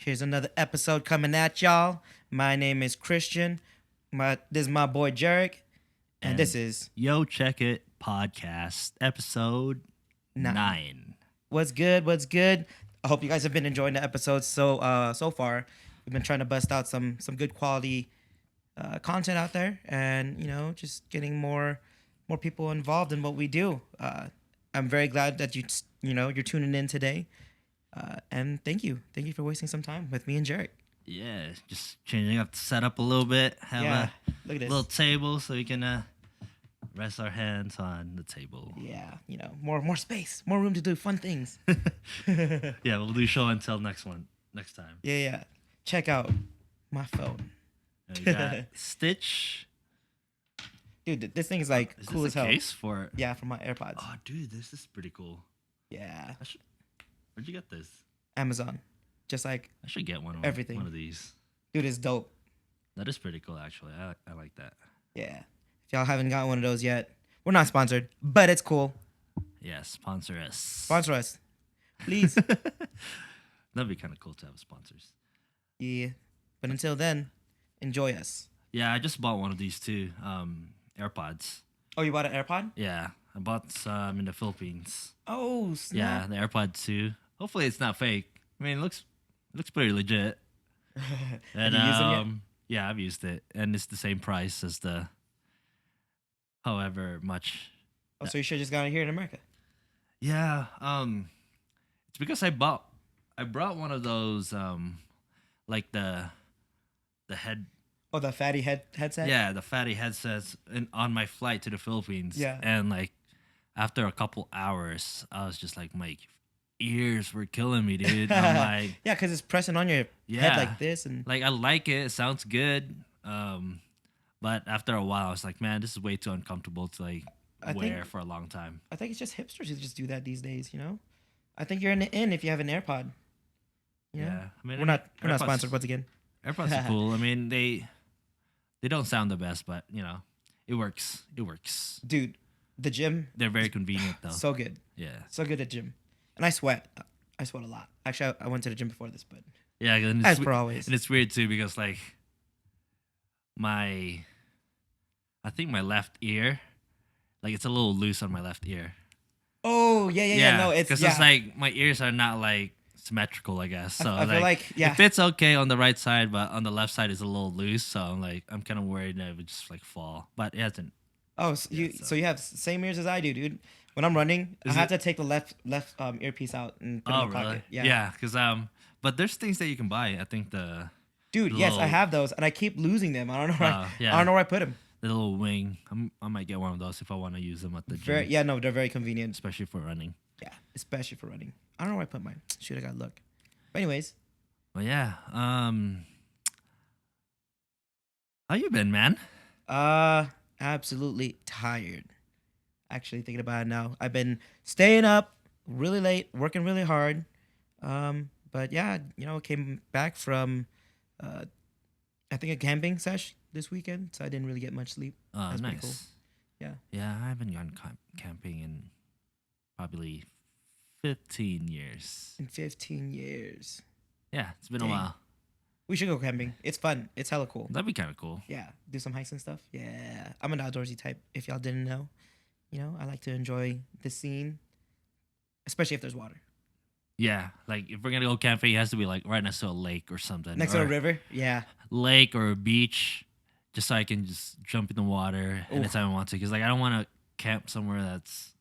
Here's another episode coming at y'all. My name is Christian. This is my boy Jerick, and this is Yo Check It podcast episode 9. What's good? What's good? I hope you guys have been enjoying the episodes so far. We've been trying to bust out some good quality content out there, and just getting more people involved in what we do. I'm very glad that you're tuning in today, and thank you for wasting some time with me and Jerick. Yeah, just changing up the setup a little bit. Have a look at this little table so we can rest our hands on the table. Yeah, more space, more room to do fun things. Yeah, we'll do show until next time. Yeah. Check out my phone. And we got Stitch. Dude, this thing is like Is cool this as a hell. case for? Yeah, for my AirPods. Oh, dude, this is pretty cool. Yeah, Where'd you get this? Amazon. Just like I should get one everything. One of these. Dude, it's dope. That is pretty cool, actually. I like that. Yeah. If y'all haven't got one of those yet, we're not sponsored, but it's cool. Yeah, sponsor us. Sponsor us, please. That'd be kind of cool to have sponsors. Yeah. But until then, enjoy us. Yeah, I just bought one of these too. AirPods. Oh, you bought an AirPod? Yeah, I bought some in the Philippines. Oh, snap. Yeah, the AirPod 2. Hopefully it's not fake. I mean, it looks pretty legit. And Have you used them yet? yeah, I've used it, and it's the same price as the. However much. Oh, so you should have just got it here in America. Yeah, it's because I brought one of those like the head. Oh, the fatty headset? Yeah, the fatty headsets on my flight to the Philippines. Yeah. And like after a couple hours, I was just like, my ears were killing me, dude. I'm like, yeah, because it's pressing on your head like this. And like I like it. It sounds good. But after a while, I was like, man, this is way too uncomfortable to like wear for a long time. I think it's just hipsters who just do that these days, I think you're in the in if you have an AirPod. Yeah. I mean, we're not sponsored once again. AirPods are cool. I mean, they don't sound the best, but it works. Dude, the gym. They're very convenient though. So good. Yeah. So good at gym. And I sweat. I sweat a lot. Actually, I went to the gym before this, but yeah, and as per always. And it's weird too because like I think my left ear, like it's a little loose on my left ear. Oh yeah. No, it's because it's like my ears are not like symmetrical, I guess. So I feel like it fits okay on the right side, but on the left side is a little loose. So I'm kind of worried that it would just like fall, but it hasn't. Oh, so you have same ears as I do, dude. When I'm running, I have to take the left earpiece out and put it in my pocket. Yeah, because but there's things that you can buy. I think Dude, yes, I have those, and I keep losing them. I don't know where I don't know where I put them. The little wing. I might get one of those if I want to use them at the gym. They're very convenient, especially for running. Yeah, especially for running. I don't know where I put mine. Shoot, I gotta look. But anyways. Well, yeah. How you been, man? Absolutely tired. Actually, thinking about it now, I've been staying up really late, working really hard. But yeah, came back from, I think a camping sesh this weekend, so I didn't really get much sleep. That's nice. pretty cool. Yeah. Yeah, I haven't gone camping in probably 15 years. In 15 years. Yeah, it's been a while. We should go camping. It's fun. It's hella cool. That'd be kind of cool. Yeah, do some hikes and stuff. Yeah, I'm an outdoorsy type. If y'all didn't know, I like to enjoy the scene, especially if there's water. Yeah, like if we're gonna go camping, it has to be like right next to a lake or something. Next to a river. Yeah. Lake or a beach, just so I can just jump in the water anytime I want to. Because like I don't want to camp somewhere that's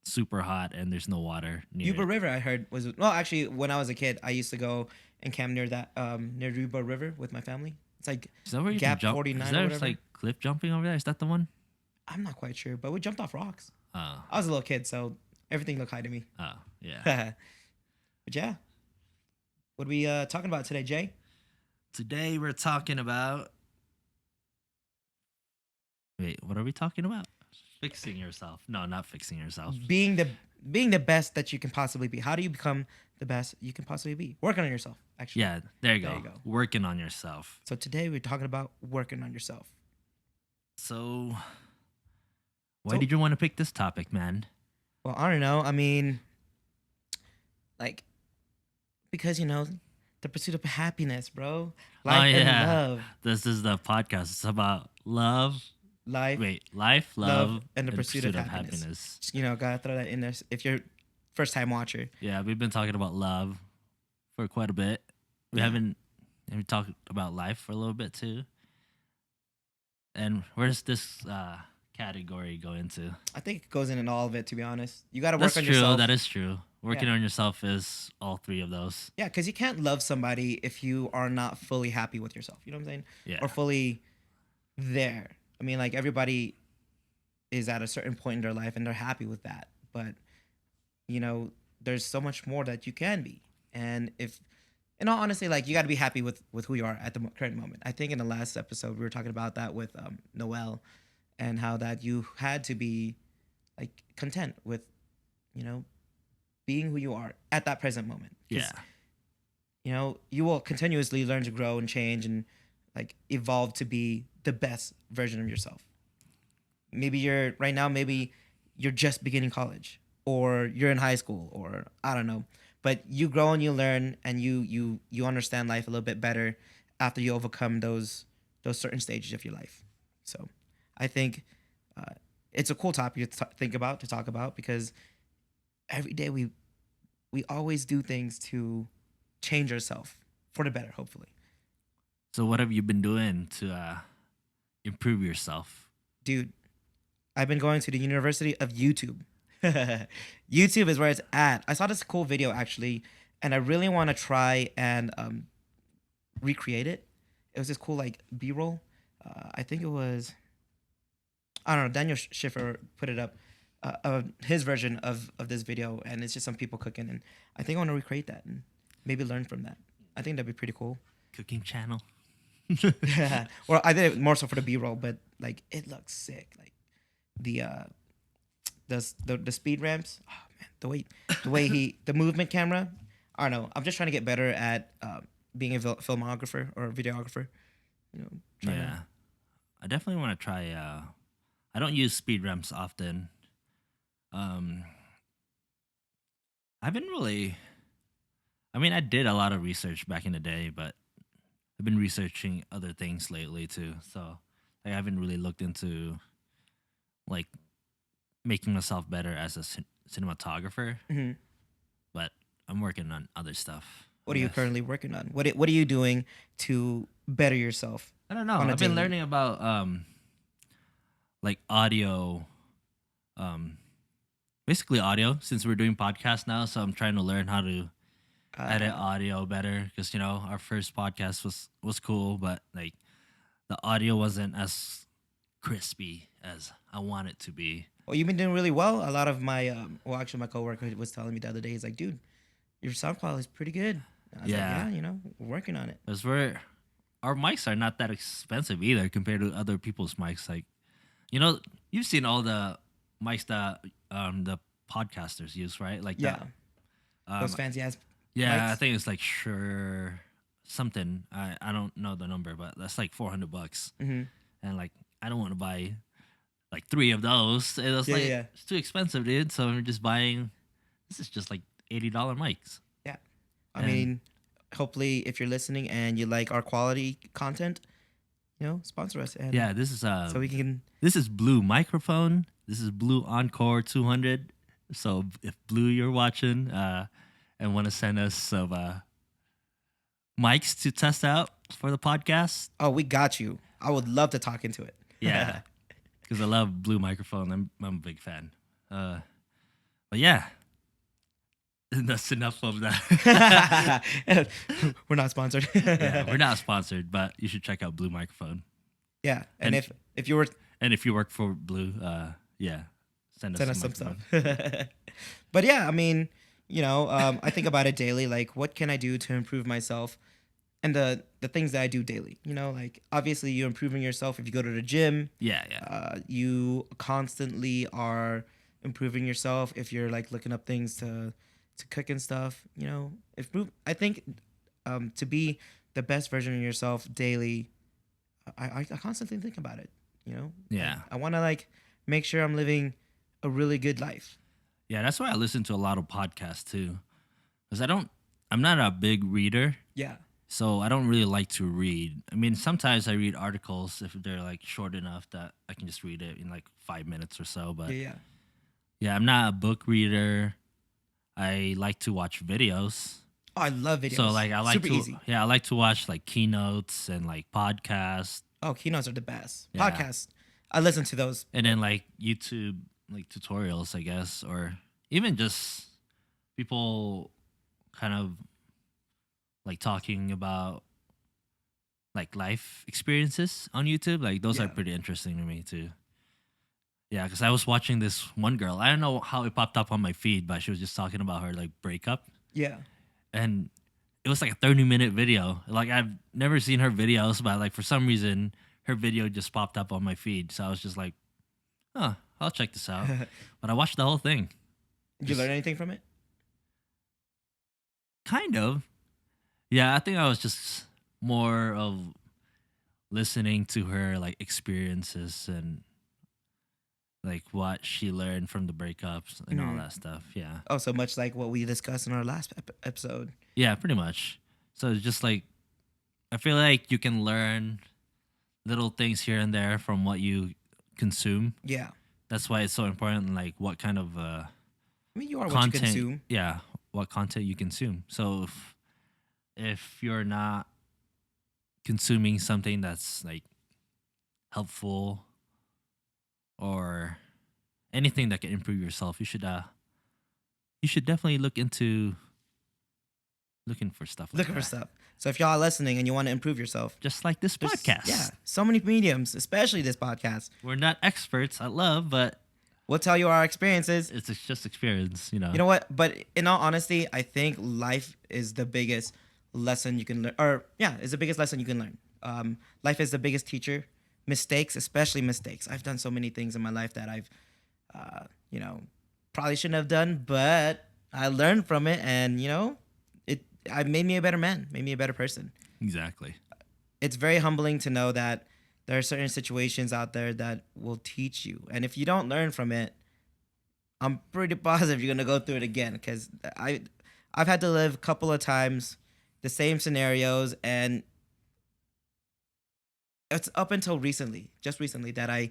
super hot and there's no water near Yuba it. River, I heard actually when I was a kid, I used to go and camp near that near Yuba River with my family. It's like is that where you Gap can jump? 49 is or there whatever. like cliff jumping over there? Is that the one? I'm not quite sure, but we jumped off rocks. Oh. I was a little kid, so everything looked high to me. Oh, yeah. But yeah. What are we talking about today, Jay? Today we're talking about. Wait, what are we talking about? Fixing yourself. No, not fixing yourself. Being the best that you can possibly be. How do you become the best you can possibly be? Working on yourself, actually. Yeah, there you go. Working on yourself. So today we're talking about working on yourself. So, why did you want to pick this topic, man? Well, I don't know. I mean, like, because The pursuit of happiness, bro. Oh Life and yeah, love. this is the podcast. It's about love. Life, Wait, life, love, love, and the and pursuit of pursuit of happiness. happiness. Just, gotta throw that in there if you're first time watcher. Yeah, we've been talking about love for quite a bit. We Yeah. haven't. And we talked about life for a little bit too. And where does this category go into? I think it goes in all of it, to be honest. You gotta work That's on true. yourself. That is true. Working Yeah. on yourself is all three of those. Yeah, because you can't love somebody if you are not fully happy with yourself. You know what I'm saying? Yeah. Or fully there. I mean, like everybody is at a certain point in their life and they're happy with that. But, there's so much more that you can be. And in all honesty, like you got to be happy with who you are at the current moment. I think in the last episode, we were talking about that with Noel and how that you had to be like content with, being who you are at that present moment. 'Cause, Yeah. You will continuously learn to grow and change and like evolve to be the best version of yourself. Maybe maybe you're just beginning college or you're in high school or I don't know. But you grow and you learn and you understand life a little bit better after you overcome those certain stages of your life. So I think it's a cool topic to talk about because every day we always do things to change ourselves for the better, hopefully. So what have you been doing to improve yourself? Dude, I've been going to the University of YouTube. YouTube is where it's at. I saw this cool video actually, and I really want to try and recreate it. It was this cool like B-roll. I think it was, I don't know. Daniel Schiffer put it up, his version of this video, and it's just some people cooking, and I think I want to recreate that and maybe learn from that. I think that'd be pretty cool. Cooking channel. Yeah. Well, I did it more so for the B-roll, but like it looks sick. Like the the speed ramps. Oh man, the movement camera. I don't know. I'm just trying to get better at being a filmographer or a videographer. Trying Yeah. I definitely want to try. I don't use speed ramps often. I haven't really. I mean, I did a lot of research back in the day, but I've been researching other things lately too. So I haven't really looked into like making myself better as a cinematographer. Mhm. But I'm working on other stuff. What I are you guess. currently working on? What are you doing to better yourself? I don't know. on a I've been daily? learning about like audio, um basically audio since we're doing podcasts now. So I'm trying to learn how to edit audio better because our first podcast was cool, but like the audio wasn't as crispy as I want it to be. Well, you've been doing really well. A lot of actually, my coworker was telling me the other day. He's like, "Dude, your sound quality is pretty good." I was Yeah. like, "Yeah, we're working on it." Because our mics are not that expensive either compared to other people's mics. Like, you've seen all the mics that the podcasters use, right? Like Yeah, that. those fancy ass. Yeah, I mics? think it's like sure something. I don't know the number, but that's like $400. Mm-hmm. And like I don't want to buy like three of those. It was Yeah, like yeah. it's too expensive, dude. So we're just buying. This is just like $80 mics. Yeah. I And- mean, hopefully, if you're listening and you like our quality content, sponsor us. And Yeah, this is so we can. This is Blue microphone. This is Blue Encore 200. So if Blue you're watching and want to send us some mics to test out for the podcast, Oh, we got you. I would love to talk into it. yeah, because I love Blue microphone. I'm a big fan. But yeah, that's enough of that. We're not sponsored. Yeah, we're not sponsored, but you should check out Blue microphone. Yeah, and And- if you were And if you work for Blue, yeah, send us some microphone. stuff. But yeah, I mean, I think about it daily. Like, what can I do to improve myself, and the things that I do daily. Like obviously you're improving yourself if you go to the gym. Yeah. You constantly are improving yourself if you're like looking up things to cook and stuff. I think to be the best version of yourself daily, I constantly think about it. Yeah. I want to like make sure I'm living a really good life. Yeah, that's why I listen to a lot of podcasts too. Because I'm not a big reader. Yeah. So I don't really like to read. I mean, sometimes I read articles if they're like short enough that I can just read it in like 5 minutes or so. Yeah. But Yeah. yeah, I'm not a book reader. I like to watch videos. Oh, I love So videos. like I like Super to easy. yeah, I like to watch like keynotes and like podcasts. Oh, keynotes are the best. Yeah. Podcasts. I listen to those. And then like YouTube like tutorials, I guess, or even just people kind of like talking about like life experiences on YouTube. Like those are Yeah. pretty interesting to me too. Yeah, because I was watching this one girl. I don't know how it popped up on my feed, but she was just talking about her like breakup, Yeah. and it was like a 30-minute video. Like I've never seen her videos, but like for some reason her video just popped up on my feed. So I was just like, oh, I'll check this out. But I watched the whole thing. Did you Just learn anything from it? kind of. Yeah, I think I was just more of listening to her like experiences and like what she learned from the breakups and all Mhm. that stuff. Yeah. Oh, so much like what we discussed in our last episode. Yeah, pretty much. So it's just like I feel like you can learn little things here and there from what you consume. Yeah. That's why it's so important like what kind of I mean, you are what you content, consume. yeah, what content you consume. So if you're not consuming something that's like helpful or anything that can improve yourself, you should definitely look into looking for stuff like Looking for that. stuff. So if y'all are listening and you want to improve yourself, Just like this there's podcast. yeah, so many mediums, especially this podcast. We're not experts at love, but We'll tell you our experiences. it's just experience, you know. You know what? But in all honesty, I think life is the biggest lesson you can learn. Or yeah, is the biggest lesson you can learn. Life is the biggest teacher. Mistakes, especially mistakes. I've done so many things in my life that I've, uh, you know, probably shouldn't have done, but I learned from it, and I made me a better man, made me a better person. Exactly. It's very humbling to know that there are certain situations out there that will teach you, and if you don't learn from it, I'm pretty positive you're gonna go through it again. Because I've had to live a couple of times the same scenarios, and it's up until recently, just recently, that I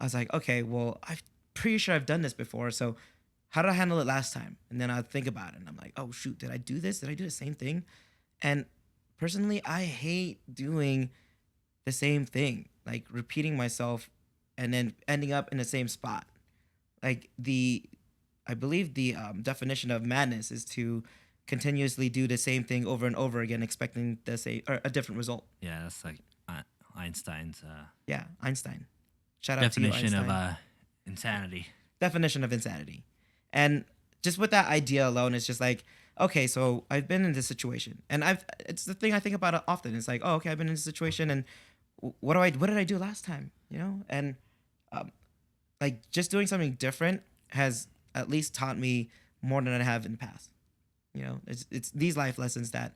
was like, okay, well, I'm pretty sure I've done this before, so how did I handle it last time? And then I think about it, and I'm like, oh shoot, did I do this? Did I do the same thing? And personally, I hate doing the same thing, like repeating myself and then ending up in the same spot. Like I believe the definition of madness is to continuously do the same thing over and over again, expecting the same or a different result. Yeah, that's like Einstein's Yeah, Einstein. Shout out to you, definition of Einstein. insanity. Definition of insanity. And just with that idea alone, it's just like, okay, so I've been in this situation, and it's the thing I think about often. It's like, oh, okay, I've been in this situation, and what did I do last time? And um, like just doing something different has at least taught me more than I have in the past. It's these life lessons that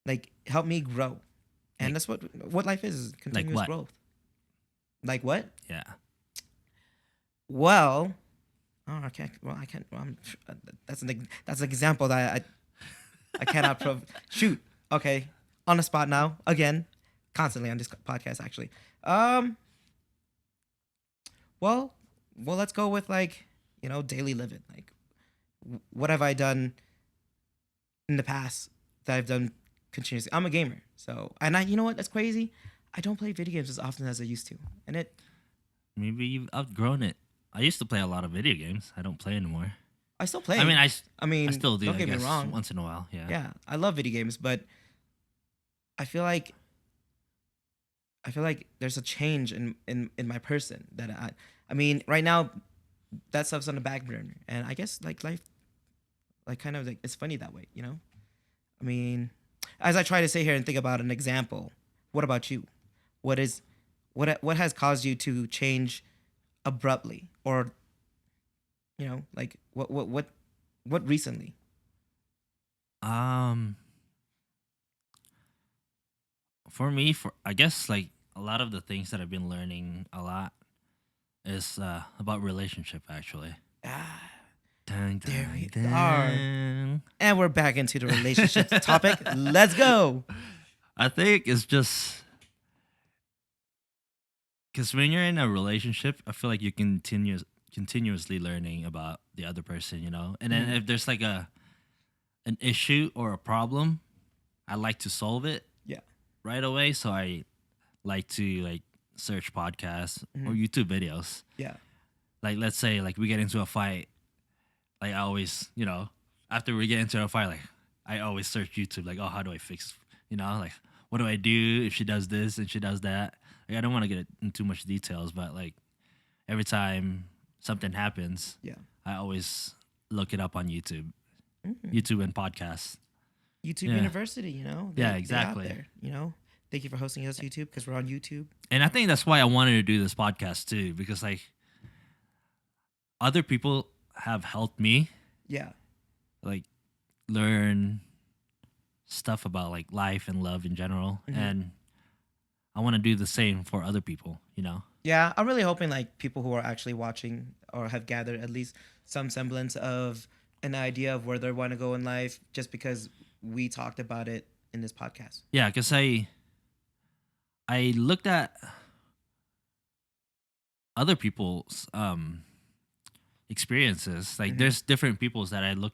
like help me grow, and Like that's what life is like continuous what? growth. Like what? Yeah. Well, oh, I can't. Well, I can't. Well, that's an example that I cannot prove. Shoot. Okay, on the spot now again, constantly on this podcast actually. Well, let's go with like daily living. Like, what have I done in the past that I've done continuously? I'm a gamer, so you know what? That's crazy. I don't play video games as often as I used to, and Maybe you've outgrown it. I used to play a lot of video games. I don't play anymore. I still play. I mean, I I mean, still do. don't I get me guess wrong. once in a while. Yeah. Yeah, I love video games, but I feel like there's a change in my person that I mean, right now that stuff's on the back burner, and I guess like life, like kind of like it's funny that way. I mean, as I try to sit here and think about an example, what about you? What is what has caused you to change abruptly, or like what recently? Um, for me, for I guess like a lot of the things that I've been learning a lot is about relationship actually. Ah, Dun, There we dun, are. dun. And we're back into the relationship topic. Let's go. I think it's just because when you're in a relationship, I feel like you continuously learning about the other person, you know. And then Mhm. if there's like an issue or a problem, I like to solve it Yeah. right away. So I like to like search podcasts or Mhm. YouTube videos. Yeah. Like let's say like we get into a fight, like I always, you know, after we get into a fight, like I always search YouTube, like, oh, how do I fix, you know, like what do I do if she does this and she does that? Like I don't want to get into too much details, but like every time something happens, Yeah. I always look it up on YouTube, Mhm. YouTube and podcasts. YouTube Yeah, University, yeah, they out exactly. there, Thank you for hosting us, YouTube, because we're on YouTube. And I think that's why I wanted to do this podcast too, because like other people have helped me Yeah. like learn stuff about like life and love in general, Mhm. and I want to do the same for other people, you know. Yeah, I'm really hoping like people who are actually watching or have gathered at least some semblance of an idea of where they want to go in life just because we talked about it in this podcast. Yeah, because I looked at other people's experiences. Like Mhm. there's different people's that I look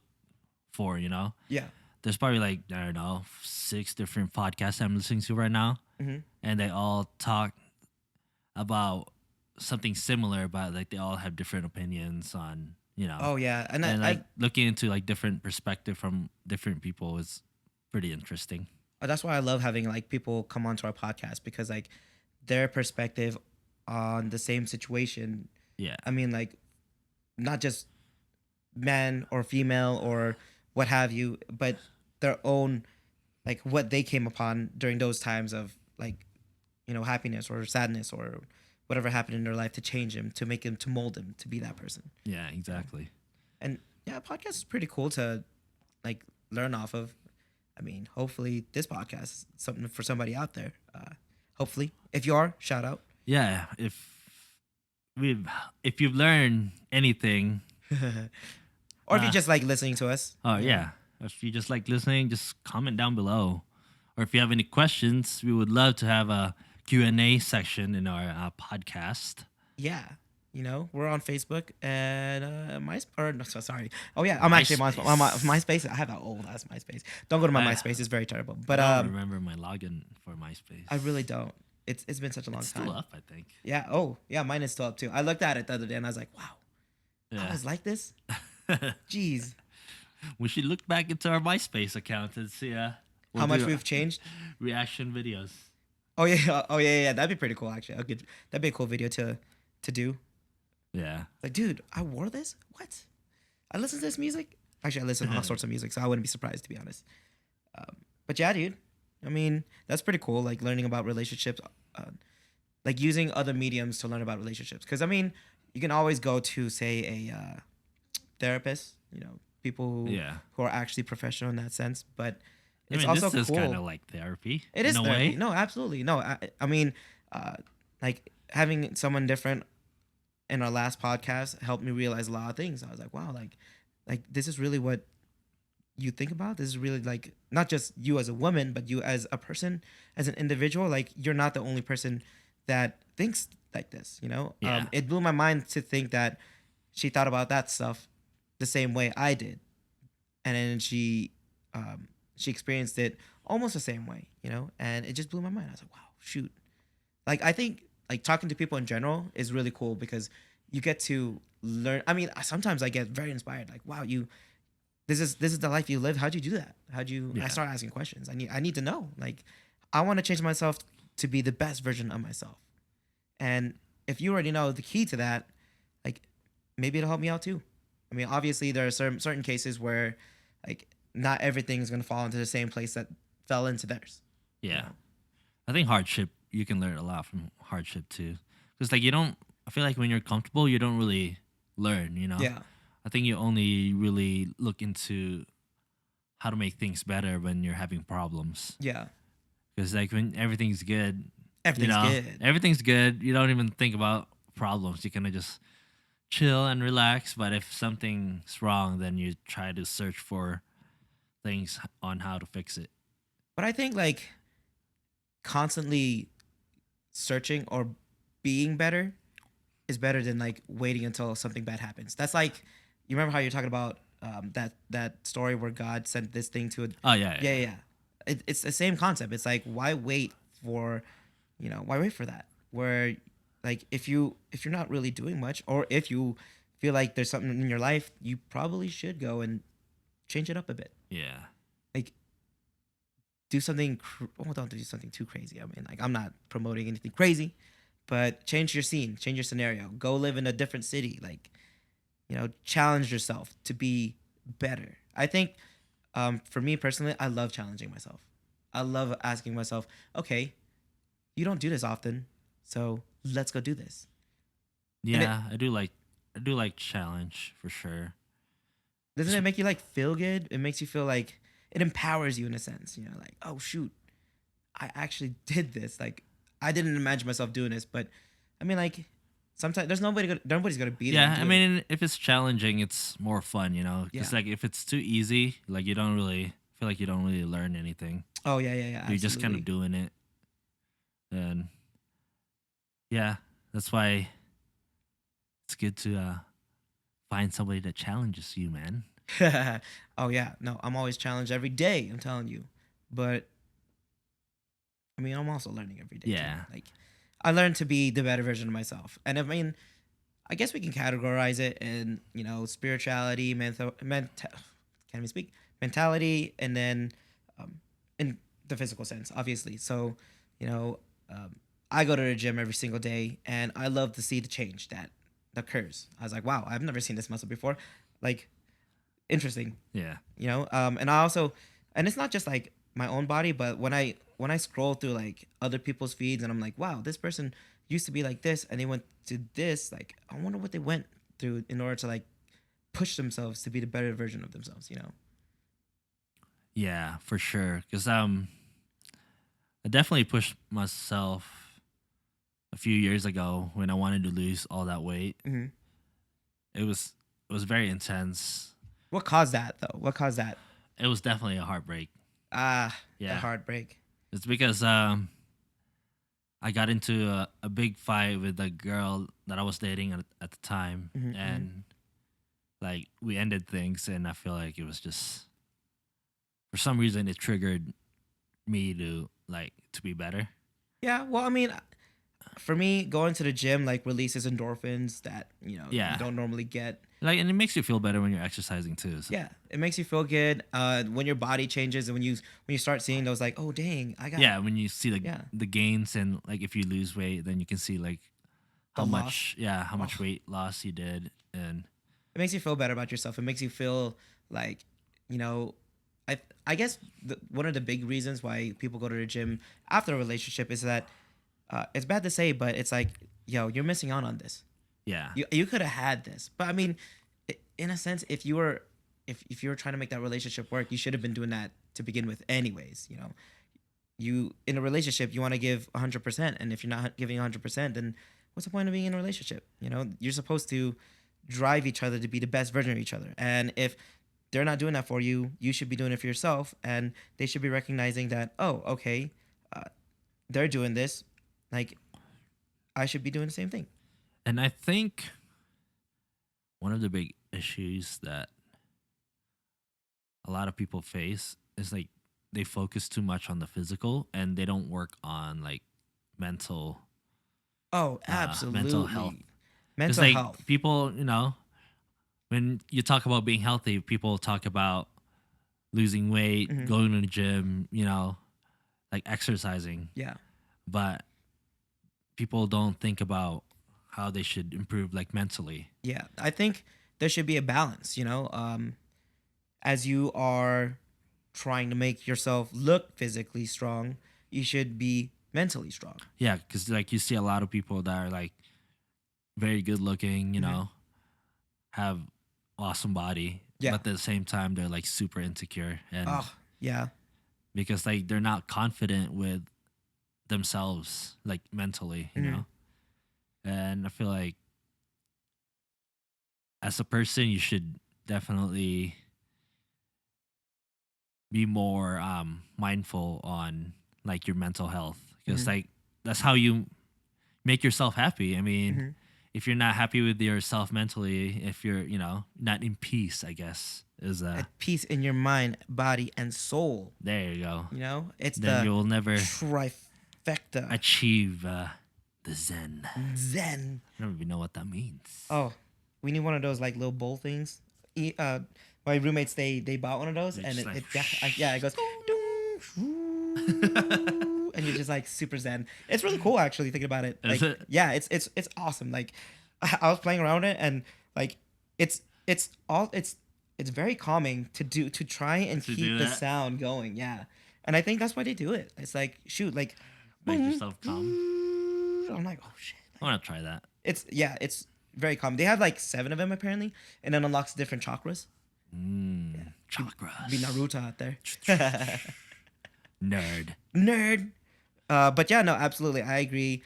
for, you know. Yeah. There's probably like I don't know 6 different podcasts I'm listening to right now, Mhm. and they all talk about something similar, but like they all have different opinions on, you know, Oh yeah, and and like I looking into like different perspective from different people is pretty interesting. that's why I love having like people come onto our podcast because like their perspective on the same situation. Yeah, I mean, like not just man or female or what have you, but their own like what they came upon during those times of like happiness or sadness or whatever happened in their life to change him, to make him, to mold him to be that person. yeah, You know? exactly. And yeah, podcast is pretty cool to like learn off of. I mean, hopefully this podcast is something for somebody out there. Hopefully, if you are, shout out. Yeah, we've if you've learned anything, Or if you uh, just like listening to us, oh yeah, if you just like listening, just comment down below. Or if you have any questions, we would love to have a Q&A section in our podcast. yeah, we're on Facebook and my or no, sorry. Oh yeah, I'm actually on MySpace. I have that old ass MySpace. Don't go to my I MySpace; it's very terrible. I But don't remember my login for MySpace. I really don't. It's been such a long It's still time. up, I think. Yeah. Oh yeah, mine is still up too. I looked at it the other day and I was like, wow, I Yeah. was like this. Jeez, We should look back into our MySpace account and see how we'll much do we've changed. reaction videos. Oh yeah. Oh yeah. Yeah. That'd be pretty cool. Actually, that'd be a cool video to do. Yeah. Like, dude, I wore this. What? I listen to this music. Actually, I listen to all sorts of music, so I wouldn't be surprised to be honest. But yeah, dude. I mean, that's pretty cool. Like learning about relationships, like using other mediums to learn about relationships. Because I mean, you can always go to say a therapist. People Yeah. who are actually professional in that sense. But I it's mean, also this is cool. kind of like therapy. It is in a therapy. way. No, absolutely. No, I mean, like having someone different in our last podcast helped me realize a lot of things. I was like, wow, like this is really what you think about. This is really like not just you as a woman, but you as a person, as an individual. Like you're not the only person that thinks like this. Yeah. It blew my mind to think that she thought about that stuff the same way I did, and then she experienced it almost the same way. And it just blew my mind. I was like, wow, shoot. Like I think like talking to people in general is really cool because you get to learn. I mean, sometimes I get very inspired. Like, wow, this is the life you live. How'd you do that? How'd you? I Yeah. start asking questions. I need to know. Like, I want to change myself to be the best version of myself. And if you already know the key to that, like maybe it'll help me out too. I mean, obviously there are certain cases where like not everything is gonna fall into the same place that fell into theirs. Yeah. I think hardship, you can learn a lot from hardship too. Because, like, you don't, I feel like when you're comfortable, you don't really learn, you know? Yeah. I think you only really look into how to make things better when you're having problems. Yeah. Because, like, when everything's good, Everything's good. everything's good, you don't even think about problems. You kind of just chill and relax. But if something's wrong, then you try to search for things on how to fix it. But I think like constantly searching or being better is better than like waiting until something bad happens. That's like you remember how you're talking about that story where God sent this thing to a Oh yeah, yeah, yeah, yeah, yeah. yeah. It's the same concept. It's like why wait for why wait for that? Where like if you're not really doing much or if you feel like there's something in your life, you probably should go and change it up a bit. Yeah. Like do something well, don't do something too crazy. I mean, like I'm not promoting anything crazy, but change your scene, change your scenario. Go live in a different city. Like, challenge yourself to be better. I think for me personally, I love challenging myself. I love asking myself, okay, you don't do this often, so let's go do this. And it Yeah, I do like challenge for sure. doesn't Just- it make you like feel good? It makes you feel like it empowers you in a sense. Like, oh shoot, I actually did this. Like I didn't imagine myself doing this, but I mean, like sometimes nobody's gonna be there and yeah, I do it. mean, if it's challenging, it's more fun, you know. Yeah. Because like if it's too easy, like you don't really feel like you don't really learn anything. Oh yeah, yeah, yeah, You're just kind of absolutely. doing it, and yeah, that's why it's good to find somebody that challenges you, man. Oh yeah, no, I'm always challenged every day. I'm telling you, but I mean, I'm also learning every day too. Yeah, Like I learn to be the better version of myself, and I mean, I guess we can categorize it in spirituality, can't even speak, mentality, and then in the physical sense, obviously. So, you know, I go to the gym every single day, and I love to see the change that occurs. I was like, wow, I've never seen this muscle before. Like, interesting, yeah, and I also, and it's not just like my own body, but when I scroll through like other people's feeds, and I'm like, wow, this person used to be like this, and they went to this. Like, I wonder what they went through in order to like push themselves to be the better version of themselves. yeah, for sure. Because I definitely pushed myself a few years ago when I wanted to lose all that weight. Hmm. It was very intense. What caused that though? What caused that? It was definitely a heartbreak. The Yeah, heartbreak. it's because I got into a big fight with a girl that I was dating at the time, Hmm. and like we ended things, and I feel like it was just for some reason it triggered me to like to be better. Yeah. Well, I mean, for me, going to the gym like releases endorphins that you Yeah, don't normally get. like and it makes you feel better when you're exercising too. So, Yeah, it makes you feel good when your body changes and when you start seeing those like, oh dang, I got yeah, when you see yeah the gains and like if you lose weight, then you can see like the loss. how Oh, much weight loss you did, and it makes you feel better about yourself. It makes you feel like you know, I guess one of the big reasons why people go to the gym after a relationship is that it's bad to say, but it's like, yo, you're missing out on this. yeah, You could have had this, but I mean, in a sense, if you were trying to make that relationship work, you should have been doing that to begin with, anyways. You in a relationship, you want to give 100%, and if you're not giving 100%, then what's the point of being in a relationship? You're supposed to drive each other to be the best version of each other, and if they're not doing that for you, you should be doing it for yourself, and they should be recognizing that, oh, okay, uh, they're doing this, like I should be doing the same thing. and I think one of the big issues that a lot of people face is like they focus too much on the physical and they don't work on like mental Oh, mental health. absolutely. Because Mental like health. people, when you talk about being healthy, people talk about losing weight, Hmm. going to the gym, like exercising, Yeah. but people don't think about how they should improve like mentally. Yeah, I think there should be a balance, as you are trying to make yourself look physically strong, you should be mentally strong. Yeah, because like you see a lot of people that are like very good looking, Hmm. have awesome body, but Yeah. at the same time they're like super insecure and Oh, yeah. because like they're not confident with themselves like mentally, Hmm. and I feel like as a person, you should definitely be more mindful on like your mental health, because Mm-hmm. like that's how you make yourself happy. I mean, Mm-hmm. if you're not happy with yourself mentally, if you're, not in peace, I guess is At peace in your mind, body, and soul. there you go. You know, it's Then the you'll never trifecta. achieve the Zen. Zen. I don't even know what that means. Oh, we need one of those like little bowl things. My roommates they bought one of those, They're and just like, it goes, ding, shoo, and you're just like super zen. It's really cool actually thinking about it. Is Like it? yeah, it's awesome. Like I was playing around with it, and like it's all it's very calming to try and To keep do the that? sound going. Yeah, and I think that's why they do it. It's like shoot like Make boom, yourself calm. I'm like oh shit. I want to try that. It's very common. They have like 7 of them apparently, and then unlocks different chakras. Chakras. Be Naruto out there. Nerd. Nerd. But yeah, no, absolutely, I agree.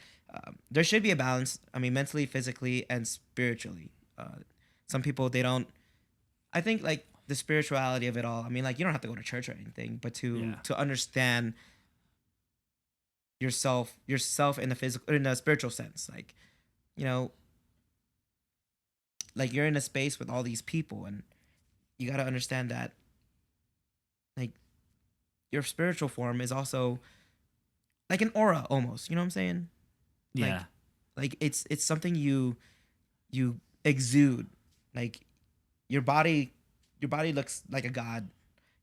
There should be a balance. I mean, mentally, physically, and spiritually. Some people they don't. I think like the spirituality of it all. I mean, like you don't have to go to church or anything, but Yeah. to understand yourself in the physical, in a spiritual sense, like you know, like you're in a space with all these people, and you got to understand that like your spiritual form is also like an aura almost, you know what I'm saying? Like Yeah. it's something you exude. Like your body looks like a god.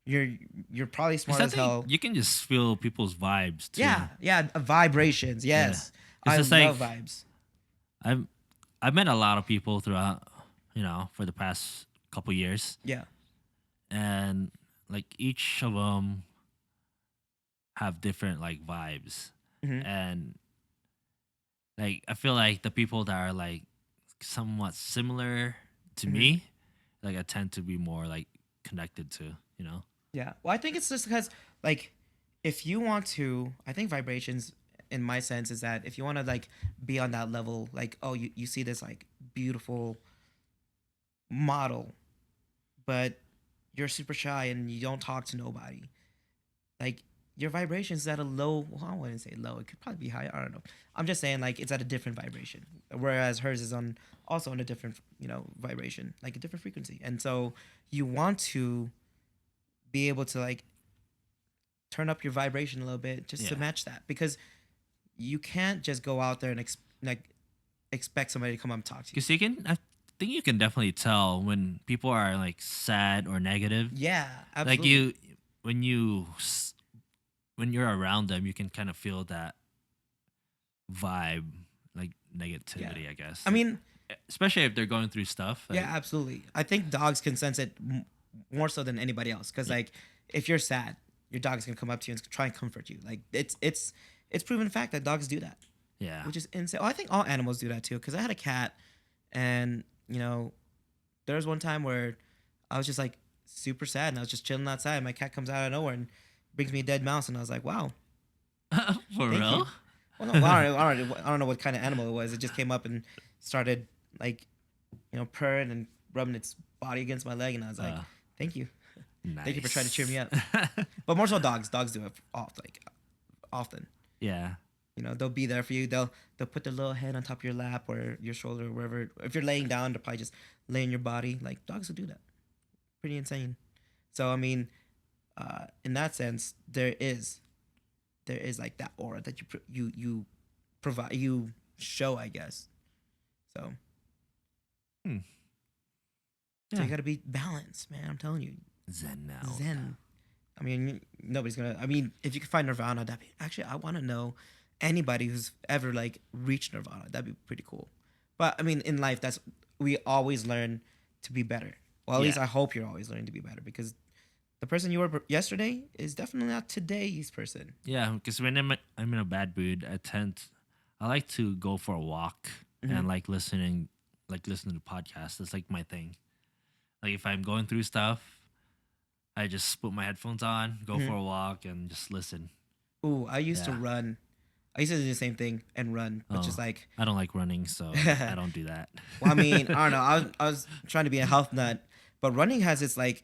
you're you're probably It's smart as something hell. you can just feel people's vibes too. Yeah, vibrations, Yeah. yes. It's I just like love vibes. I've I've met a lot of people throughout, for the past couple years, Yeah. and like each of them have different like vibes, Hmm. and like I feel like the people that are like somewhat similar to Hmm. me, like I tend to be more like connected to. Yeah. Well, I think it's just because, like, if you want to, I think vibrations, in my sense, is that if you want to, like, be on that level, like, oh, you see this, like, beautiful model, but you're super shy and you don't talk to nobody. Like, your vibrations at a low, well, I wouldn't say low. It could probably be high. I don't know. I'm just saying, like, it's at a different vibration. Whereas hers is also on a different, vibration, like a different frequency. And so you want to be able to, like, turn up your vibration a little bit just to Yeah. match that because you can't just go out there and expect somebody to come up and talk to you. Because I think you can definitely tell when people are like sad or negative. Yeah, Like absolutely. when you when you're around them, you can kind of feel that vibe, like negativity, Yeah. I guess. I mean, Especially if they're going through stuff. yeah, absolutely. I think dogs can sense it more so than anybody else because, like, if you're sad, your dog's gonna come up to you and try and comfort you. Like, it's proven fact that dogs do that, Yeah. which is insane. Oh, I think all animals do that too. Because I had a cat, and there was one time where I was just like super sad, and I was just chilling outside. And my cat comes out of nowhere and brings me a dead mouse, and I was like, wow, For thank real? you. Well, no, well, I don't know what kind of animal it was. It just came up and started like, purring and rubbing its body against my leg, and I was like, Uh, thank you, Nice. thank you for trying to cheer me up. But more so dogs. Dogs do it often. Yeah. They'll be there for you. They'll put their little head on top of your lap or your shoulder or wherever. If you're laying down, they'll probably just lay in your body. Like dogs will do that. Pretty insane. So I mean, in that sense, there is like that aura that you provide, you show, I guess. So Hmm. so Yeah. you got to be balanced, man. I'm telling you, Zen now. Zen. I mean, nobody's gonna. I mean, if you could find Nirvana, that'd be actually. I want to know anybody who's ever like reached Nirvana. That'd be pretty cool. But I mean, in life, we always learn to be better. Well, at least Yeah. I hope you're always learning to be better because the person you were yesterday is definitely not today's person. Yeah, because when I'm in a bad mood, I like to go for a walk Mhm. and listen to podcasts. That's like my thing. Like if I'm going through stuff, I just put my headphones on, go Mhm. for a walk, and just listen. Ooh, I used to Yeah. run. I used to do the same thing and run, but just Oh, like, I don't like running, so I don't do that. well, I mean, I don't know. I was trying to be a health nut, but running has its like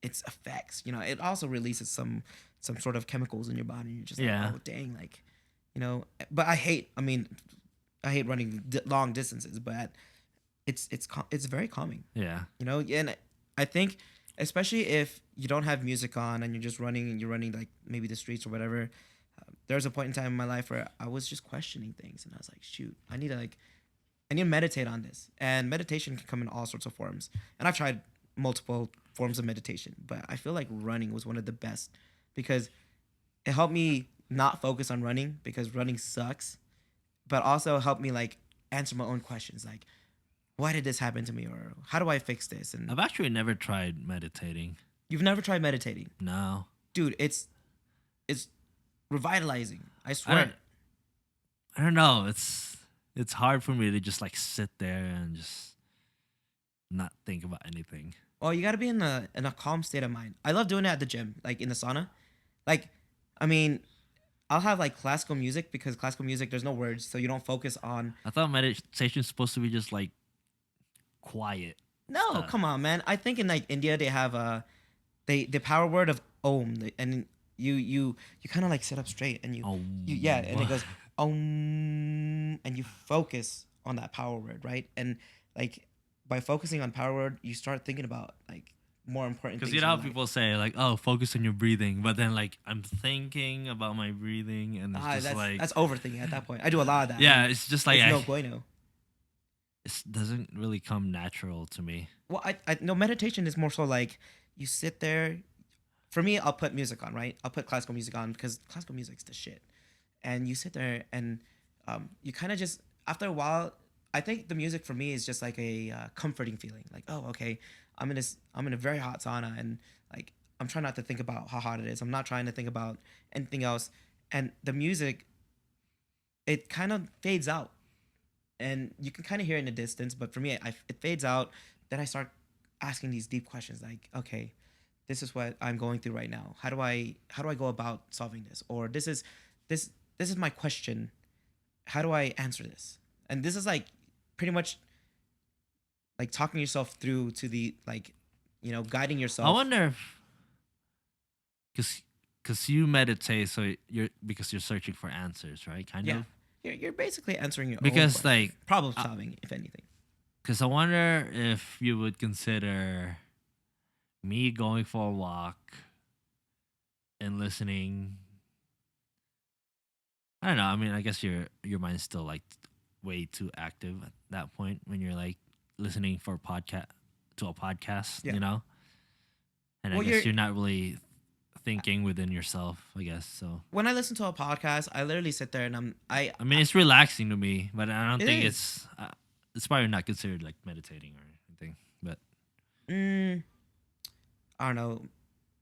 its effects. You know, it also releases some sort of chemicals in your body. You're just like, Yeah, oh dang, like, you know. But I hate. I mean, I hate running long distances, but it's very calming. yeah. You know, and I think especially if you don't have music on and you're just running and you're running like maybe the streets or whatever. There was a point in time in my life where I was just questioning things, and I was like, shoot, I need to meditate on this. And meditation can come in all sorts of forms. And I've tried multiple forms of meditation, but I feel like running was one of the best because it helped me not focus on running because running sucks, but also helped me like answer my own questions like, why did this happen to me, or how do I fix this? And I've actually never tried meditating. you've never tried meditating, No, dude. It's revitalizing. I I don't. swear. I don't know. It's hard for me to just like sit there and just not think about anything. Oh, you got to be in a calm state of mind. I love doing it at the gym, like in the sauna. Like, I mean, I'll have like classical music because classical music there's no words, so you don't focus on. I thought meditation is supposed to be just like quiet No, stuff. come on, man. I think in like India they have the power word of Om, and you kind of like sit up straight and Oh, you yeah, and it goes Om, and you focus on that power word, right? And like by focusing on power word, you start thinking about like more important because things you in know how life. people say like, "Oh, focus on your breathing," but then like I'm thinking about my breathing, and it's just like, That's overthinking at that point. I do a lot of that. yeah, And it's just like it's no I, bueno. it doesn't really come natural to me. Well, I no meditation is more so like you sit there. For me, I'll put music on, right? I'll put classical music on because classical music's the shit. And you sit there and you kind of just after a while, I think the music for me is just like a comforting feeling. Like, oh, okay, I'm in a very hot sauna and like I'm trying not to think about how hot it is. I'm not trying to think about anything else. And the music, it kind of fades out and you can kind of hear it in the distance. But for me, it fades out. Then I start asking these deep questions like, okay, this is what I'm going through right now. How do I go about solving this? Or this this is my question. How do I answer this? And this is like pretty much like talking yourself through to the like, you know, guiding I yourself. wonder if because you meditate, so you're because you're searching for answers, right? Kind Yeah, of. you're basically answering your own Because question, like, problem solving, if anything. because I wonder if you would consider me going for a walk and listening. I don't know. I mean, I guess your mind's still like way too active at that point when you're like listening for a podcast, Yeah. you know. And I Well, guess you're not really thinking within yourself. I guess so. when I listen to a podcast, I literally sit there and I mean, it's relaxing to me, but I don't it think is. it's probably not considered like meditating or anything. But Mm, I don't know.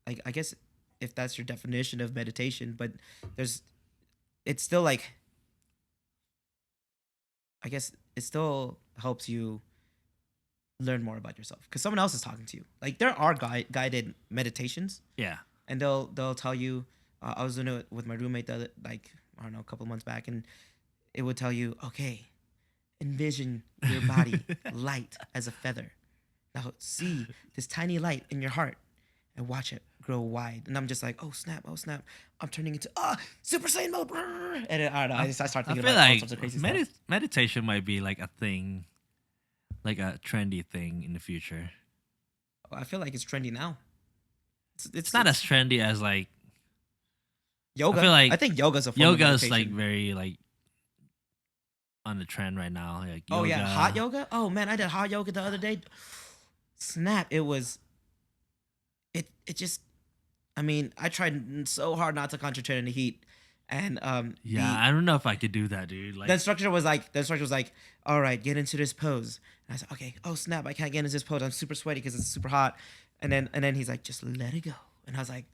Like I guess if that's your definition of meditation, but there's it's still like I guess it still helps you learn more about yourself because someone else is talking to you. Like there are guided meditations, yeah, and they'll tell you. I was doing it with my roommate the other, like I don't know a couple of months back, and it would tell you, okay, envision your body light as a feather. Now see this tiny light in your heart and watch it grow wide. And I'm just like, oh snap, oh snap. I'm turning into Super Saiyan mode. And I don't know. I start I thinking feel about all like sorts of crazy stuff. meditation might be like a thing, like a trendy thing in the future. I feel like it's trendy now. It's not as trendy as like yoga. I feel like I think yoga's a form of yoga's like meditation. very like on the trend right now. Like Oh yoga. yeah, hot yoga. Oh man, I did hot yoga the other day. Snap! It just. I mean, I tried so hard not to concentrate on the heat, and Yeah, I don't know if I could do that, dude. Like, the instructor was like, all right, get into this pose. And I said, okay. Oh snap! I can't get into this pose. I'm super sweaty because it's super hot. And then he's like, just let it go. And I was like,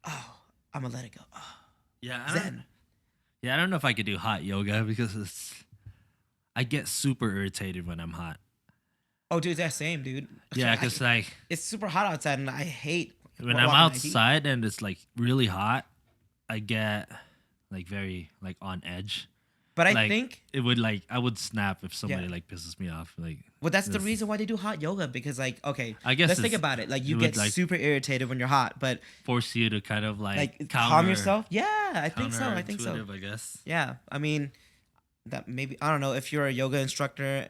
oh, I'm gonna let it go. Oh, yeah, Zen. I don't know if I could do hot yoga because I get super irritated when I'm hot. Oh, dude, that's same, dude. Yeah, because like It's super hot outside, and I hate when I'm walking in the heat. outside and it's like really hot, I get like very like on edge. But I Like think, it would like I would snap if somebody yeah. like pisses me off. Like Well, that's the this, reason why they do hot yoga, because like, okay, I guess let's think about it. Like, it you would get like super irritated when you're hot, but force you to kind of like calm yourself. Yeah, I think so. I think so. counterintuitive, I guess. Yeah, I mean, that maybe, I don't know if you're a yoga instructor,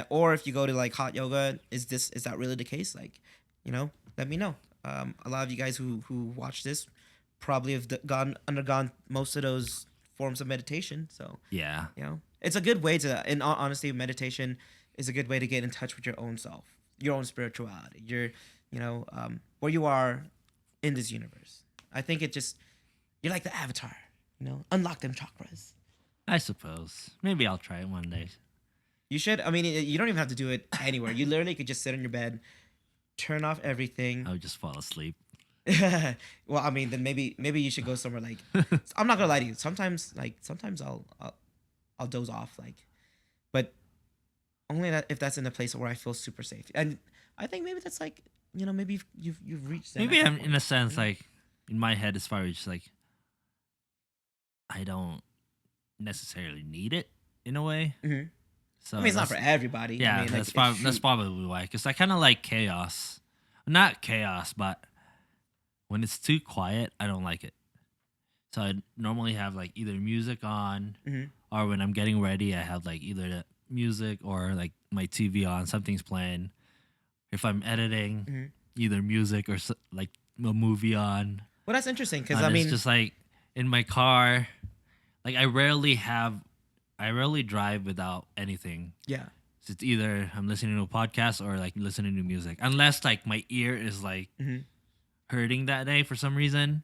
or if you go to like hot yoga. Is that really the case? Like, let me know. A lot of you guys who watch this probably have undergone most of those forms of meditation. So Yeah. it's a good way to. In all honesty, meditation is a good way to get in touch with your own self, your own spirituality, where you are in this universe. I think you're like the avatar. Unlock them chakras. I suppose. Maybe I'll try it one day. You should. I mean, you don't even have to do it anywhere. You literally could just sit on your bed, turn off everything. I would just fall asleep. Well, I mean, then maybe you should go somewhere like. I'm not gonna lie to you. Sometimes I'll doze off, like, but only that if that's in a place where I feel super safe. And I think maybe that's like, maybe you've reached. Maybe I'm in a sense like in my head as far as just like I don't necessarily need it in a way. Mm-hmm. So I mean, it's not for everybody. Yeah, I mean, that's like, that's probably why. Because I kind of like chaos. Not chaos, but when it's too quiet, I don't like it. So I normally have like either music on, Mhm. or when I'm getting ready, I have like either the music or like my TV on, something's playing. If I'm editing, Mhm. either music or like a movie on. Well, that's interesting because And I mean, it's just like in my car, like I rarely drive without anything. yeah. So it's either I'm listening to a podcast or like listening to music, unless like my ear is like Mhm. hurting that day for some reason.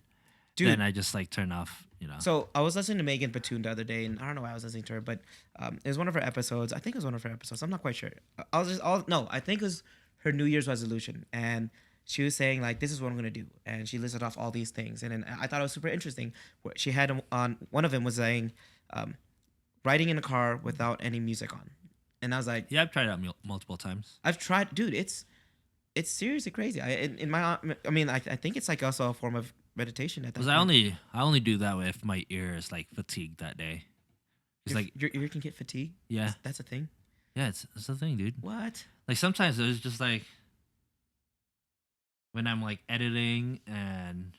Dude. Then I just like turn off. So I was listening to Megan Batoon the other day, and I don't know why I was listening to her, but it was one of her episodes. I think it was one of her episodes. I'm not quite sure. I think it was her New Year's resolution, and she was saying like, "This is what I'm gonna do," and she listed off all these things, and then I thought it was super interesting. Where she had on one of them was saying, riding in a car without any music on, and I was like, Yeah, I've tried it out multiple times. I've tried, dude. It's seriously crazy. I think it's like also a form of meditation at that Because point. I only do that if my ear is like fatigued that day. It's like Your ear can get fatigued. yeah, That's a thing. yeah, it's the thing, dude. What? Like sometimes it's just like when I'm like editing and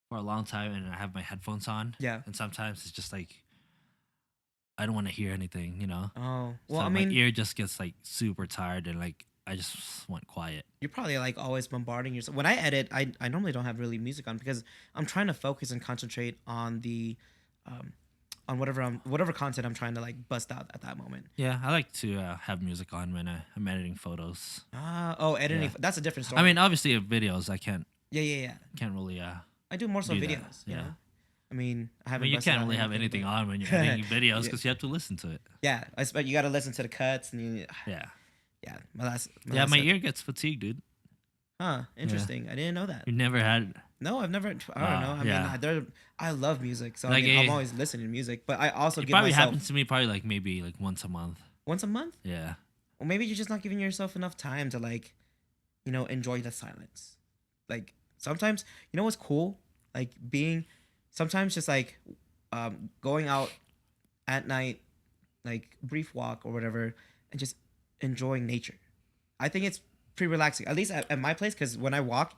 for a long time and I have my headphones on. Yeah. And sometimes it's just like I don't want to hear anything. Oh, well, So I my mean, ear just gets like super tired and like I just want quiet. you're probably like always bombarding yourself. When I edit, I normally don't have really music on because I'm trying to focus and concentrate on um, on whatever content I'm trying to like bust out at that moment. Yeah, I like to have music on when I'm editing photos. Editing. Yeah. That's a different story. I mean, obviously, if videos, I yeah. can't really. I do more so Do that, videos. You yeah. know. I mean, I I haven't. mean, you busted can't out really have anything on when you're editing videos because you have to listen to it. Yeah, I expect you got to listen to the cuts and Yeah. yeah. My ear gets fatigued, dude. Huh? Interesting. I didn't know that. You never had. No, I've never. I don't know. I yeah. mean, I love music, so Like I'm always listening to music. But I also It give probably myself happens to me probably like maybe like once a month. once a month. Yeah. Or maybe you're just not giving yourself enough time to like, enjoy the silence. Like sometimes, what's cool? Like sometimes just like, going out at night, like brief walk or whatever, and just enjoying nature. I think it's pretty relaxing. At least at my place, because when I walk,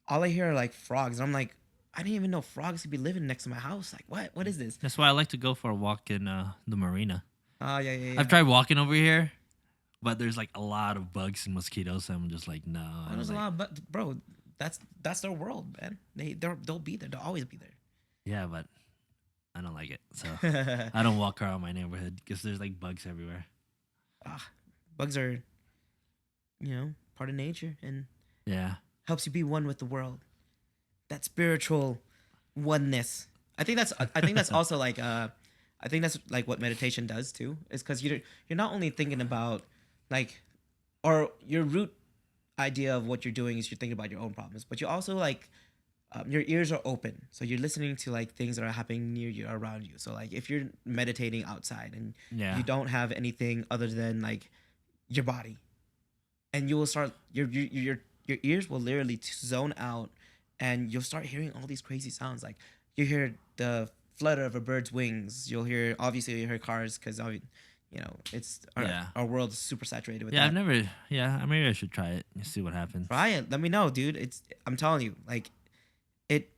all I hear are like frogs, and I'm like, I didn't even know frogs could be living next to my house. Like, what? What is this? That's why I like to go for a walk in the marina. Oh yeah. I've tried walking over here, but there's like a lot of bugs and mosquitoes. So I'm just like, no. I There's don't a like- lot, but bro, that's their world, man. They'll be there. They'll always be there. Yeah, but I don't like it. So I don't walk around my neighborhood because there's like bugs everywhere. Bugs are, part of nature and Yeah. helps you be one with the world. That spiritual oneness. I think that's also like I think that's like what meditation does too. Is because you're not only thinking about like, or your root idea of what you're doing is you're thinking about your own problems, but you also like, your ears are open, so you're listening to like things that are happening near you, around you. So like if you're meditating outside and Yeah. you don't have anything other than like your body, and you will start your ears will literally zone out, and you'll start hearing all these crazy sounds. Like you hear the flutter of a bird's wings. You'll hear cars because it's Yeah. our world is super saturated with Yeah, I've that. never. Yeah, maybe I should try it and see what happens. Try it. Let me know, dude. I'm telling you, like it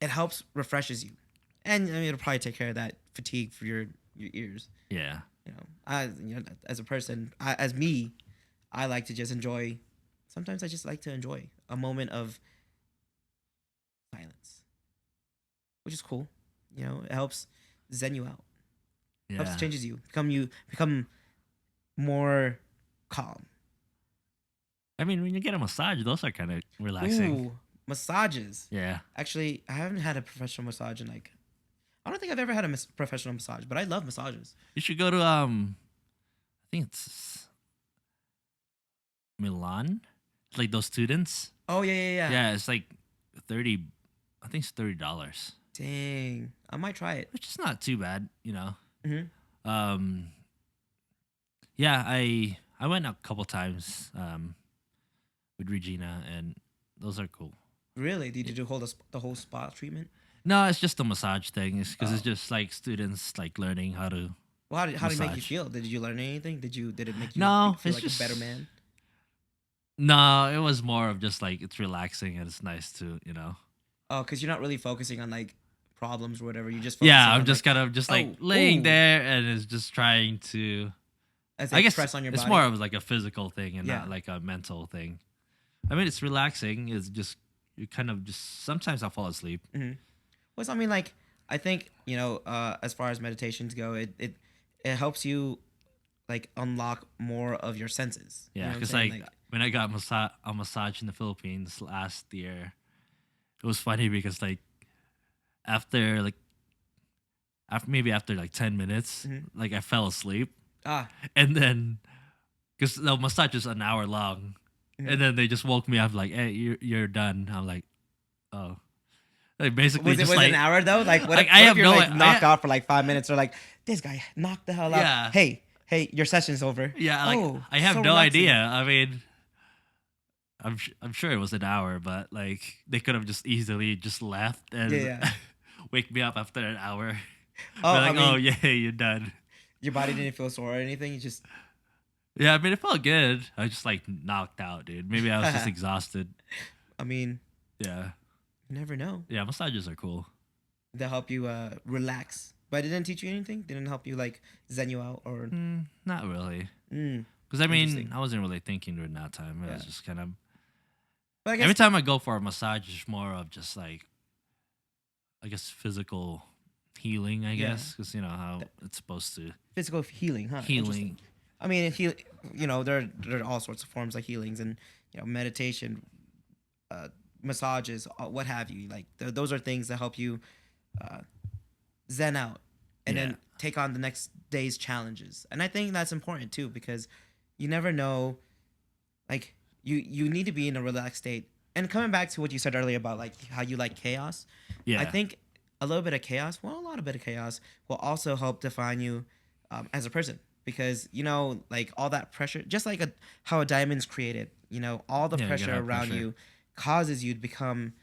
it helps refreshes you, and it'll probably take care of that fatigue for your ears. Yeah. As a person, as me, I like to just enjoy. Sometimes I just like to enjoy a moment of silence, which is cool. It helps zen you out. Helps Yeah. changes you become more calm. I mean, when you get a massage, those are kind of relaxing. Ooh, massages. Yeah. Actually, I haven't had a professional massage in like. I don't think I've ever had a professional massage, but I love massages. You should go to I think it's Milan. It's like those students. Oh yeah. Yeah, it's like 30. I think it's $30, Dang, I might try it. which is not too bad. Hmm. Um. Yeah, I went a couple times with Regina, and those are cool. Really? Did you do the whole spa treatment? No, it's just a massage thing. It's because it's Oh. just like students like learning how to. Well, how did it make you Massage. feel? Did you learn anything? Did it make you No, feel it's like just a better man? No, it was more of just like it's relaxing and it's nice to. Oh, because you're not really focusing on like problems or whatever. You're just focusing Yeah, I'm on just like, kind of just like oh, laying ooh, there and it's just trying to. as I they guess press on your it's body. more of like a physical thing and Yeah. not like a mental thing. I mean, it's relaxing. It's just you kind of just sometimes I fall asleep. Mm-hmm. Well, I mean, like I think as far as meditations go, it helps you like unlock more of your senses. You know Yeah, what I'm because saying? like when I got a massage in the Philippines last year, it was funny because like after like after like 10 minutes, Mhm. like I fell asleep, Ah. and then because the massage is an hour long, Mhm. and then they just woke me up like, "Hey, you're done." I'm like, "Oh." Like basically Was it just was it like an hour though? Like what like if, I what if have you're no like knocked I, out for like 5 minutes or like this guy knocked the hell out? Yeah. Hey, your session's over. yeah, like Oh, I have so no relaxing. idea. I mean, I'm sure it was an hour, but like they could have just easily just left and Yeah. wake me up after an hour. Oh, Be I like, "Oh, mean, yeah, you're done." your body didn't feel sore or anything. You just Yeah, I mean, it felt good. I was just like knocked out, dude. Maybe I was just exhausted. I mean, Yeah. you never know. Yeah, massages are cool. They help you relax. But it didn't teach you anything? Didn't help you like zen you out or Not really. mm, Because I mean, interesting. I wasn't really thinking during that time. It Yeah. was just kind of But I guess every time I go for a massage, it's more of just like I guess physical healing. I Yeah. guess because you know how it's supposed to physical healing, huh? Interesting. healing. I mean, there are all sorts of forms like healings and meditation, uh, massages, what have you. Like those are things that help you uh, zen out and Yeah. then take on the next day's challenges. And I think that's important too because you never know. Like you need to be in a relaxed state. And coming back to what you said earlier about like how you like chaos, Yeah. I think a little bit of chaos, well, a lot of bit of chaos will also help define you as a person because like all that pressure, just like how a diamond's created, all the Yeah, you gotta pressure have around pressure. you causes you to become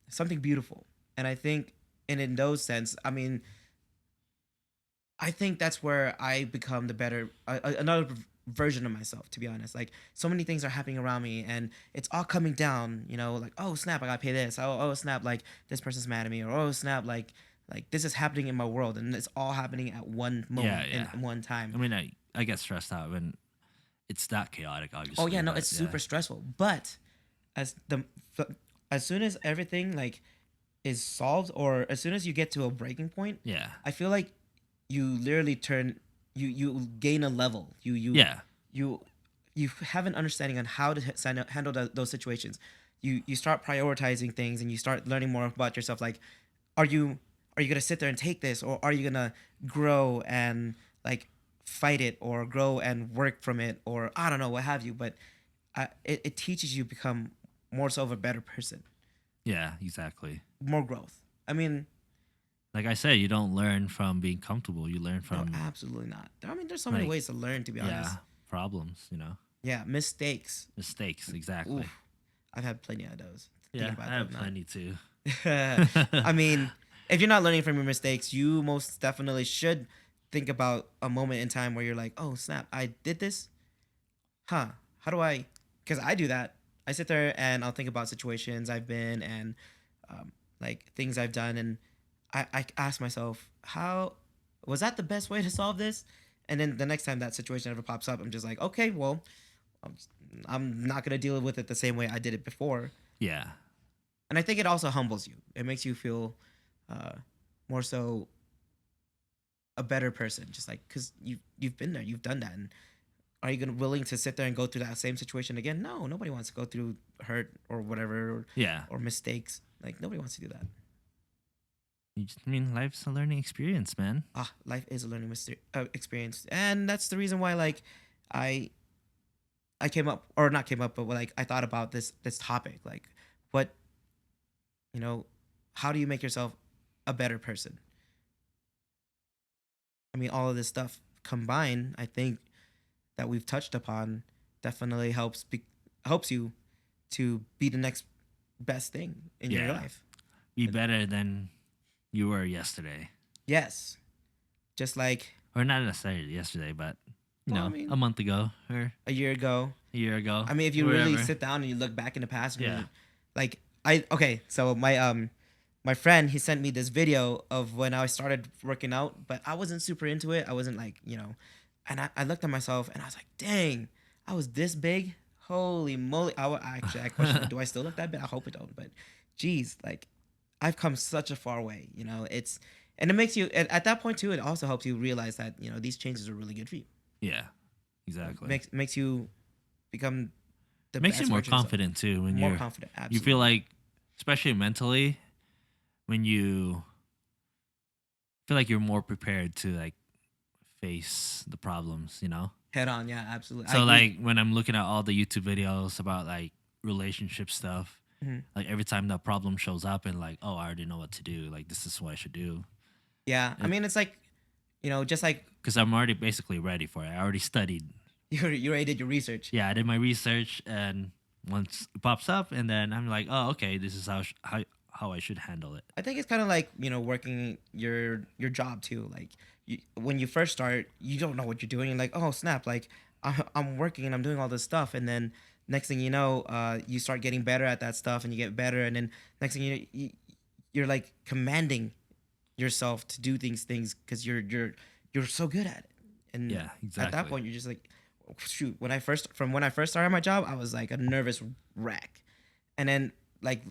something beautiful. And I think, and in those sense, I mean, I think that's where I become the better, another version of myself. To be honest, like so many things are happening around me, and it's all coming down. Like oh snap, I gotta pay this. Oh snap, like this person's mad at me, or oh snap, like this is happening in my world, and it's all happening at one moment Yeah. and one time. I mean, I get stressed out when it's that chaotic. Obviously. Oh yeah, no, but it's yeah. super stressful. But as the as soon as everything like is solved, or as soon as you get to a breaking point, Yeah. I feel like you literally turn you gain a level. Yeah. You have an understanding on how to handle those situations. You start prioritizing things and you start learning more about yourself. Like, are you gonna sit there and take this, or are you gonna grow and like fight it, or grow and work from it, or I don't know what have you. But it teaches you become more so of a better person, Yeah. Exactly. more growth. I mean, Like I said, you don't learn from being comfortable. You learn no, from absolutely not. I mean, there's so many like ways to learn. To be honest, problems. yeah, mistakes. Mistakes. Exactly. Oof, I've had plenty of those. Yeah, Thinking I about have that now. plenty too. I mean, if you're not learning from your mistakes, you most definitely should think about a moment in time where you're like, oh snap, I did this. Huh? How do I? Because I do that. I sit there and I'll think about situations I've been and um, like things I've done, and I ask myself, how was that the best way to solve this? And then the next time that situation ever pops up, I'm just like, okay, well, I'm, I'm not gonna deal with it the same way I did it before. Yeah. And I think it also humbles you. It makes you feel uh, more so a better person, just like because you've been there, you've done that, and are you gonna willing to sit there and go through that same situation again? No, nobody wants to go through hurt or whatever Yeah. or mistakes. Like nobody wants to do that. I mean, life's a learning experience, man. Life is a learning experience, and that's the reason why like I I came up or not came up, but like I thought about this topic, like what you know, how do you make yourself a better person? I mean, all of this stuff combined, I think that we've touched upon definitely helps you to be the next best thing in your Yeah. life. Be better than you were yesterday. Yes, just like Or not necessarily yesterday, but, well, I a mean, month ago or a year ago. a year ago. I mean, if you really Wherever. sit down and you look back in the past, and Yeah. like I okay, so my friend, he sent me this video of when I started working out, but I wasn't super into it. I wasn't like and I looked at myself and I was like, dang, I was this big. Holy moly! Actually I question it. Do I still look that big? I hope it don't. But geez, like I've come such a far way. It's and it makes you at that point too. It also helps you realize that these changes are really good for you. Yeah. Exactly. Makes you become the Makes you best more version of yourself. confident too when More confident. you Absolutely. feel like, especially mentally, when you feel like you're more prepared to like face the problems. Head on. Yeah, absolutely. I So agree. like when I'm looking at all the YouTube videos about like relationship stuff, Mhm. like every time that problem shows up and like, oh, I already know what to do. Like this is what I should do. Yeah, I mean, it's like, just like Because I'm already basically ready for it. I already studied. you already did your research. Yeah, I did my research, and once it pops up, and then I'm like, oh, okay, this is how I should handle it. I think it's kind of like working your job too. Like when you first start, you don't know what you're doing. You're like, oh snap! Like I'm working and I'm doing all this stuff, and then next thing you know, you start getting better at that stuff, and you get better, and then next thing you're like commanding yourself to do things because you're so good at it. And Yeah, at that exactly. point, you're just like, shoot. When I first started my job, I was like a nervous wreck, and then like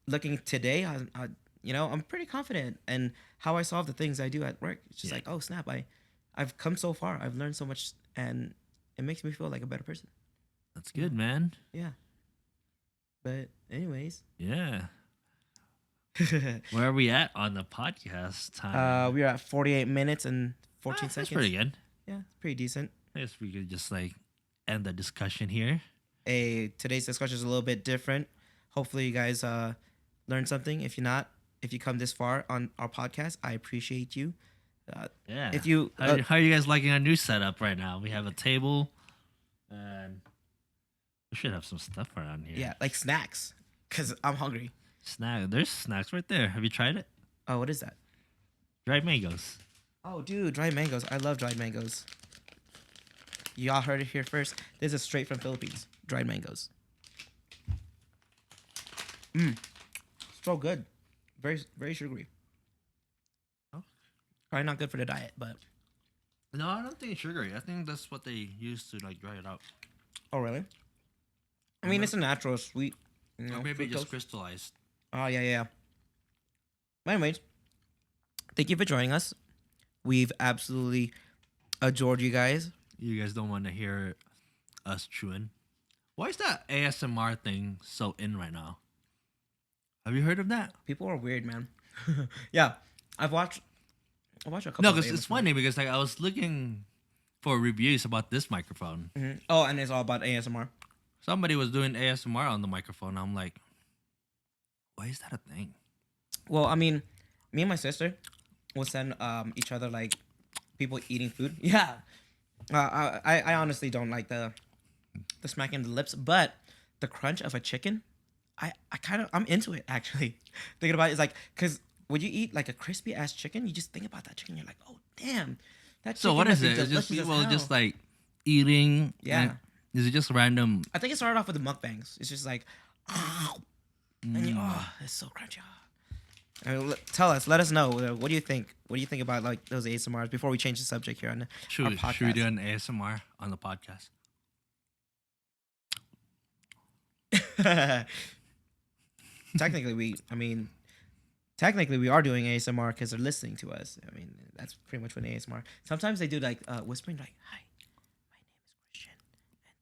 looking today, I'm pretty confident in how I solve the things I do at work. It's just Yeah, like, oh snap, I've come so far. I've learned so much, and it makes me feel like a better person. that's You know? good, man. Yeah. But anyways, Yeah. Where are we at on the podcast time? we're at 48 minutes and 14 That's seconds. pretty good. Yeah, it's pretty decent. I guess we could just like end the discussion here. Today's discussion is a little bit different. Hopefully, you guys learned something. If you're not, if you come this far on our podcast, I appreciate you. Yeah. If you, How are you guys liking our new setup right now? We have a table, and we should have some stuff around here. yeah, like snacks, cause I'm hungry. There's snacks right there. Have you tried it? Oh, what is that? Dried mangoes. Oh, dude, dried mangoes. I love dried mangoes. Y'all heard it here first. This is straight from Philippines. Dried mangoes. So good. Very, very sugary. Oh. Probably not good for the diet, but No, I don't think it's sugary. I think that's what they use to like dry it out. oh really? I mean, it's a natural sweet. Or maybe just fructose. crystallized. Oh yeah. But anyways, thank you for joining us. We've absolutely adored you guys. You guys don't want to hear us chewing. Why is that ASMR thing so in right now? Have you heard of that? People are weird, man. Yeah, I watched a couple. No, of because it's ASMR. funny because like I was looking for reviews about this microphone. Mhm. Oh, and it's all about ASMR. Somebody was doing ASMR on the microphone. I'm like, why is that a thing? Well, I mean, me and my sister will send each other like people eating food. Yeah, I honestly don't like the smacking the lips, but the crunch of a chicken, I'm into it actually. Thinking about it is like because would you eat like a crispy ass chicken? You just think about that chicken, you're like, oh damn, that So chicken what must is be it? It's just delicious as people hell. just like eating. Yeah. And is it just random? I think it started off with the mukbangs. It's just like, and you, it's so crunchy. I mean, tell us, let us know. What do you think? What do you think about like those ASMRs before we change the subject here on our podcast? Should we do an ASMR on the podcast? Technically we are doing ASMR because they're listening to us. I mean, that's pretty much what ASMR. Sometimes they do like whispering, like, "Hi, my name is Christian, and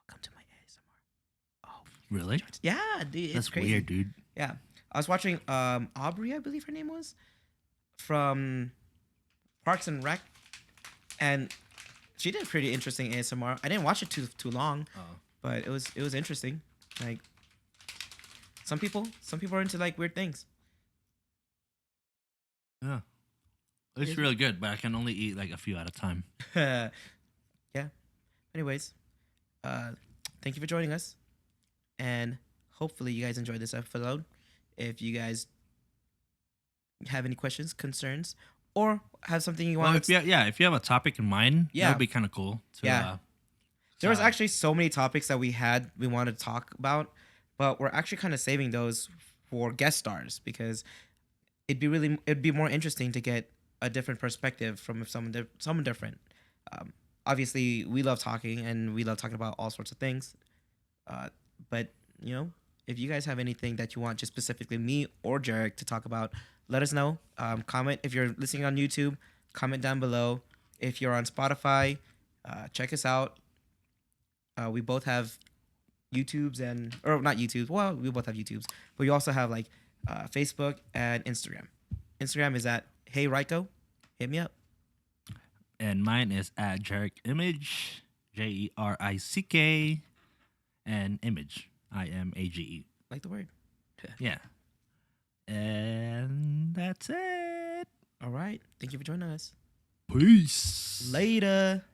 welcome to my ASMR." Oh, Really? yeah, dude, it's That's crazy. weird, dude. Yeah, I was watching Aubrey, I believe her name was, from Parks and Rec, and she did pretty interesting ASMR. I didn't watch it too long, but it was interesting. Like some people are into like weird things. Yeah. It's really good, but I can only eat like a few at a time. Yeah. Anyways, thank you for joining us, and hopefully you guys enjoyed this episode. If you guys have any questions, concerns, or have something you Well, want, if you have a topic in mind, Yeah. that would be kind of cool. To, Yeah. There was so- actually so many topics that we wanted to talk about, but we're actually kind of saving those for guest stars because it'd be more interesting to get a different perspective from someone different. Obviously, we love talking and we love talking about all sorts of things, but you know, if you guys have anything that you want, just specifically me or Jerick to talk about, let us know. Comment if you're listening on YouTube. Comment down below. If you're on Spotify, check us out. We both have YouTubes or not YouTubes. Well, we both have YouTubes, but we also have like Facebook and Instagram. Instagram is at Hey Ryko. Hit me up. And mine is at Jerick Image, JERICK, and Image, IMAGE. Like the word. Yeah. And that's it. All right. Thank you for joining us. Peace. Later.